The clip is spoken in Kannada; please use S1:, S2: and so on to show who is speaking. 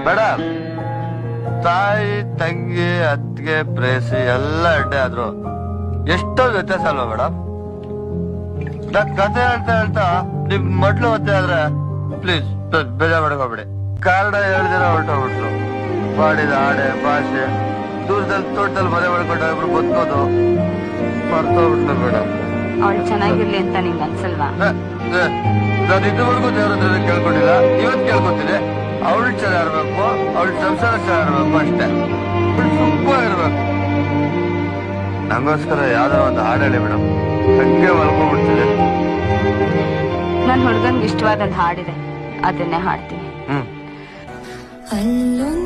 S1: ಮೇಡಮ್, ತಾಯಿ ತಂಗಿ ಅತ್ತಿಗೆ ಪ್ರೇಸಿ ಎಲ್ಲ ಅಡ್ಡೆ ಆದ್ರು ಎಷ್ಟೋ ವ್ಯತ್ಯಾಸ ಅಲ್ವಾ ಮೇಡಮ್? ಕತೆ ಹೇಳ್ತಾ ಹೇಳ್ತಾ ನಿಮ್ ಮಡ್ಲು ಒತ್ತೆ ಆದ್ರೆ ಪ್ಲೀಸ್ ಬೇಜಾರ್ ಮಾಡಕ್ ಹೋಗ್ಬಿಡಿ. ಕಾರಣ ಹೇಳ್ದಿರ ಹೊರಟೋಗ್ಬಿಟ್ರು. ಮಾಡಿದ ಆಡೆ ಭಾಷೆ ದೂರದಲ್ಲಿ ತೋಟದಲ್ಲಿ ಮನೆ ಮಾಡ್ಕೊಂಡು ಒಬ್ರು ಬದುಕೋದು ಮರ್ತೋಗ್ಬಿಟ್ಲು ಮೇಡಮ್.
S2: ಅವಳು ಚೆನ್ನಾಗಿರ್ಲಿ ಅಂತ ನಿಂಗೆ ಅನ್ಸಲ್ವಾ?
S1: ನಾನು ಇದುವರೆಗೂ ದೇವ್ರ ಹತ್ರ ಕೇಳ್ಕೊಂಡಿಲ್ಲ, ಇವತ್ತು ಕೇಳ್ಕೊತೀನಿ. ಅವಳು ಚೆನ್ನಾಗಿರ್ಬೇಕು, ಅವಳ ಸಂಸಾರ ಚೆನ್ನಾಗಿರ್ಬೇಕು ಅಷ್ಟೇ. ಸೂಪರ್ ಇರ್ಬೇಕು. ನಂಗೋಸ್ಕರ ಯಾವ್ದೋ ಒಂದು ಹಾಡು ಹೇಳಿ ಮೇಡಮ್, ಹಂಗೆ ಮಲ್ಕೊಂಡ್ಬಿಡ್ತಿದೆ.
S2: ನನ್ ಹುಡ್ಗನ್ಗೆ ಇಷ್ಟವಾದ ಹಾಡಿದೆ, ಅದನ್ನೇ ಹಾಡ್ತೀನಿ.
S3: ಅಲ್ಲೊಂದು